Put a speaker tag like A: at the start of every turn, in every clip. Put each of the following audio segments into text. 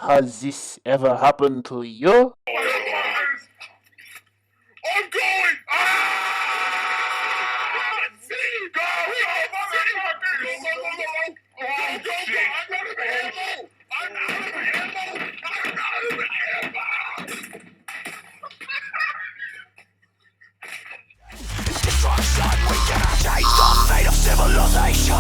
A: Has this ever happened to you?
B: I'm going! Ah! See! Go! Go! I'm out of ammo! I'm out of ammo! I'm out of ammo! Destruction, we cannot change the fate of civilization!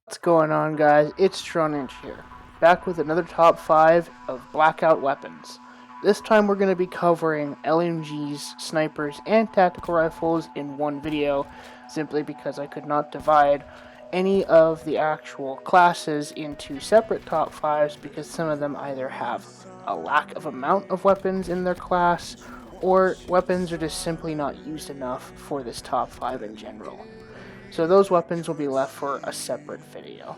C: What's going on, guys? It's Troninch here, back with another top 5 of Blackout weapons. This time we're going to be covering LMGs, snipers, and tactical rifles in one video, simply because I could not divide any of the actual classes into separate top 5s because some of them either have a lack of amount of weapons in their class, or weapons are just simply not used enough for this top 5 in general. So those weapons will be left for a separate video.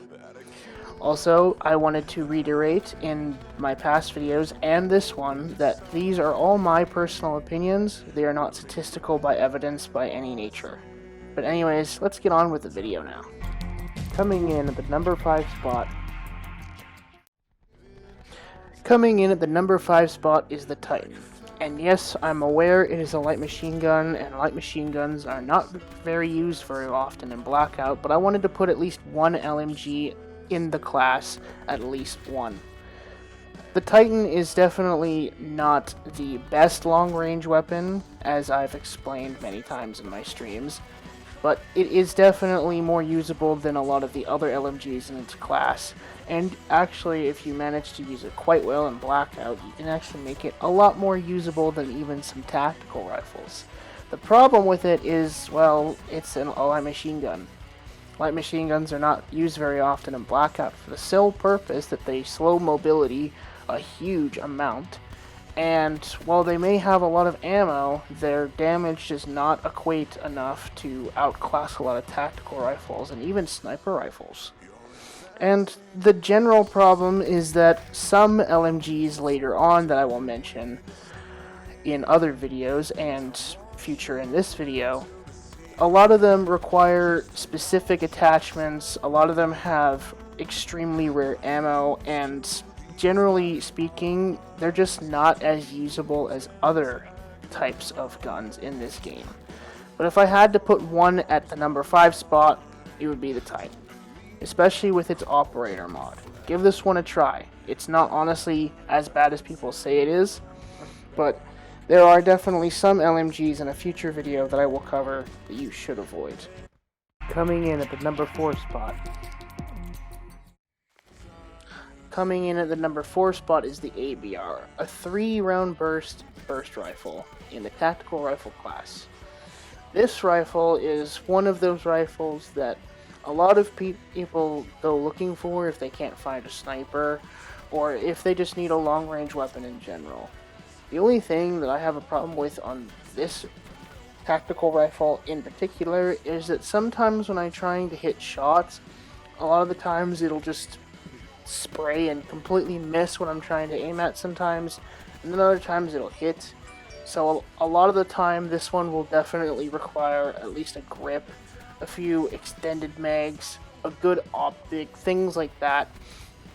C: Also, I wanted to reiterate in my past videos and this one that these are all my personal opinions. They are not statistical by evidence by any nature. But anyways, let's get on with the video now. Coming in at the number 5 spot. Coming in at the number 5 spot is the Titan. And yes, I'm aware it is a light machine gun, and light machine guns are not very used very often in Blackout, but I wanted to put at least one LMG in the class, at least one. The Titan is definitely not the best long-range weapon, as I've explained many times in my streams, but it is definitely more usable than a lot of the other LMGs in its class. And actually, if you manage to use it quite well in Blackout, you can actually make it a lot more usable than even some tactical rifles. The problem with it is, well, it's a light machine gun. Light machine guns are not used very often in Blackout for the sole purpose that they slow mobility a huge amount. And while they may have a lot of ammo, their damage does not equate enough to outclass a lot of tactical rifles and even sniper rifles. And the general problem is that some LMGs later on that I will mention in other videos and future in this video, a lot of them require specific attachments, a lot of them have extremely rare ammo, and generally speaking, they're just not as usable as other types of guns in this game. But if I had to put one at the number 5 spot, it would be the Titan. Especially with its operator mod. Give this one a try. It's not honestly as bad as people say it is, but there are definitely some LMGs in a future video that I will cover that you should avoid. Coming in at the number 4 spot. Coming in at the number 4 spot is the ABR, a 3-round burst rifle in the tactical rifle class. This rifle is one of those rifles that a lot of people go looking for if they can't find a sniper, or if they just need a long-range weapon in general. The only thing that I have a problem with on this tactical rifle in particular is that sometimes when I'm trying to hit shots, a lot of the times it'll just spray and completely miss what I'm trying to aim at sometimes, and then other times it'll hit. So a lot of the time this one will definitely require at least a grip, a few extended mags, a good optic, things like that.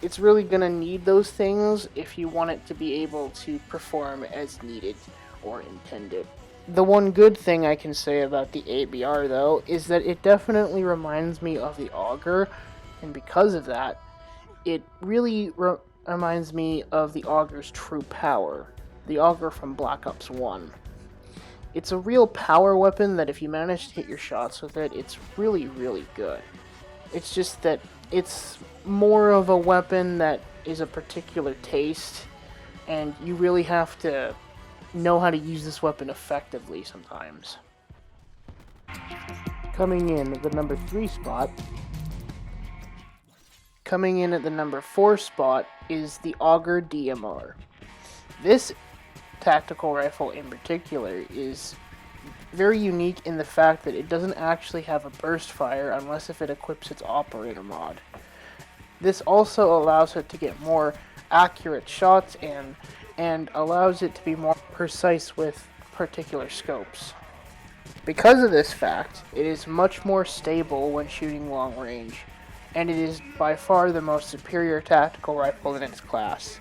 C: It's really going to need those things if you want it to be able to perform as needed or intended. The one good thing I can say about the ABR though is that it definitely reminds me of the Auger, and because of that, it really reminds me of the Auger's true power, the Auger from Black Ops 1. It's a real power weapon that if you manage to hit your shots with it, it's really, really good. It's just that it's more of a weapon that is a particular taste, and you really have to know how to use this weapon effectively sometimes. Coming in at the number 3 spot. Coming in at the number 4 spot is the Auger DMR. This tactical rifle in particular is very unique in the fact that it doesn't actually have a burst fire unless if it equips its operator mod. This also allows it to get more accurate shots in and allows it to be more precise with particular scopes. Because of this fact, it is much more stable when shooting long range, and it is by far the most superior tactical rifle in its class.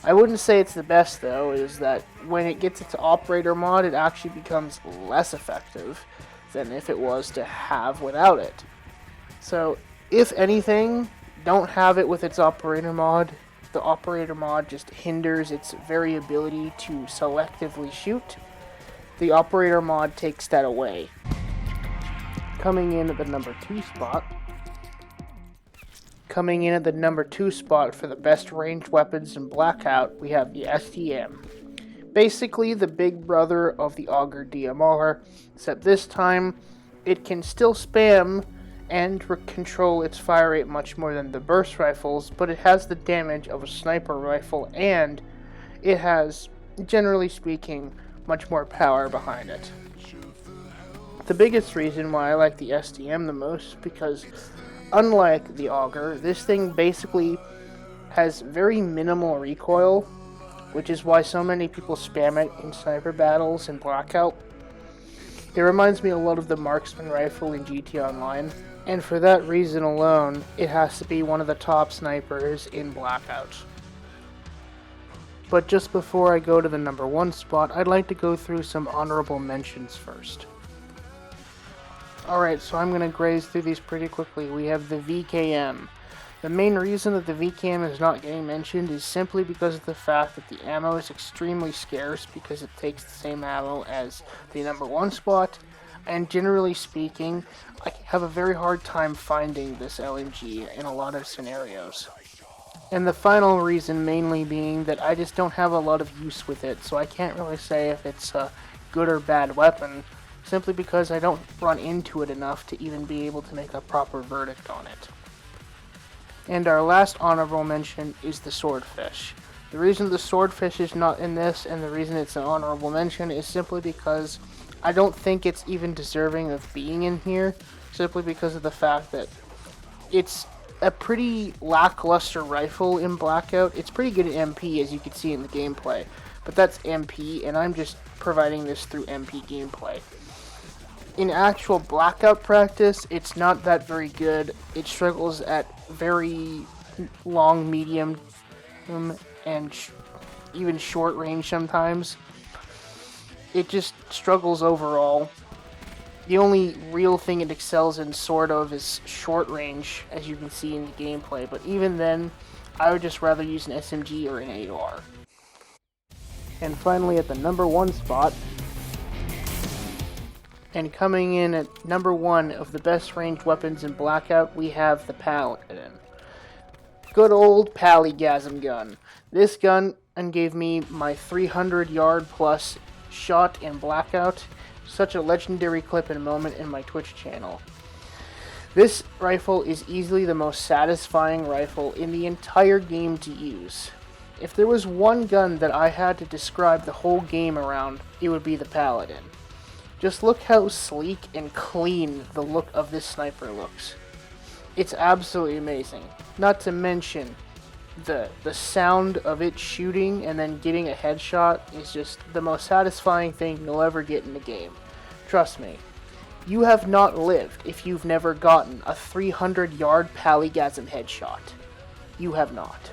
C: I wouldn't say it's the best, though, is that when it gets its operator mod, it actually becomes less effective than if it was to have without it. So, if anything, don't have it with its operator mod. The operator mod just hinders its variability to selectively shoot. The operator mod takes that away. Coming in at the number 2 spot. Coming in at the number 2 spot for the best ranged weapons in Blackout, we have the STM. Basically the big brother of the Auger DMR, except this time it can still spam and control its fire rate much more than the burst rifles, but it has the damage of a sniper rifle, and it has, generally speaking, much more power behind it. The biggest reason why I like the STM the most is because, unlike the Auger, this thing basically has very minimal recoil, which is why so many people spam it in sniper battles in Blackout. It reminds me a lot of the marksman rifle in GT Online, and for that reason alone, it has to be one of the top snipers in Blackout. But just before I go to the number 1 spot, I'd like to go through some honorable mentions first. Alright, so I'm going to graze through these pretty quickly. We have the VKM. The main reason that the VKM is not getting mentioned is simply because of the fact that the ammo is extremely scarce because it takes the same ammo as the number 1 spot, and generally speaking, I have a very hard time finding this LMG in a lot of scenarios. And the final reason mainly being that I just don't have a lot of use with it, so I can't really say if it's a good or bad weapon, simply because I don't run into it enough to even be able to make a proper verdict on it. And our last honorable mention is the Swordfish. The reason the Swordfish is not in this, and the reason it's an honorable mention, is simply because I don't think it's even deserving of being in here, simply because of the fact that it's a pretty lackluster rifle in Blackout. It's pretty good at MP, as you can see in the gameplay, but that's MP, and I'm just providing this through MP gameplay. In actual Blackout practice, it's not that very good. It struggles at very long, medium, and even short range sometimes. It just struggles overall. The only real thing it excels in, sort of, is short range, as you can see in the gameplay, but even then, I would just rather use an SMG or an AR. And finally, at the number 1 spot, and coming in at number 1 of the best ranged weapons in Blackout, we have the Paladin. Good old Paligasm gun. This gun gave me my 300 yard plus shot in Blackout. Such a legendary clip and moment in my Twitch channel. This rifle is easily the most satisfying rifle in the entire game to use. If there was one gun that I had to describe the whole game around, it would be the Paladin. Just look how sleek and clean the look of this sniper looks. It's absolutely amazing. Not to mention, the sound of it shooting and then getting a headshot is just the most satisfying thing you'll ever get in the game. Trust me. You have not lived if you've never gotten a 300 yard Paligasm headshot. You have not.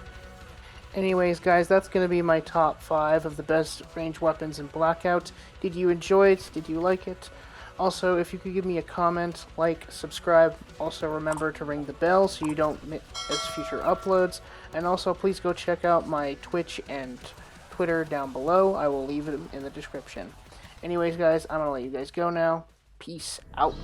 C: Anyways, guys, that's going to be my top 5 of the best ranged weapons in Blackout. Did you enjoy it? Did you like it? Also, if you could give me a comment, like, subscribe. Also, remember to ring the bell so you don't miss future uploads. And also, please go check out my Twitch and Twitter down below. I will leave it in the description. Anyways, guys, I'm going to let you guys go now. Peace out.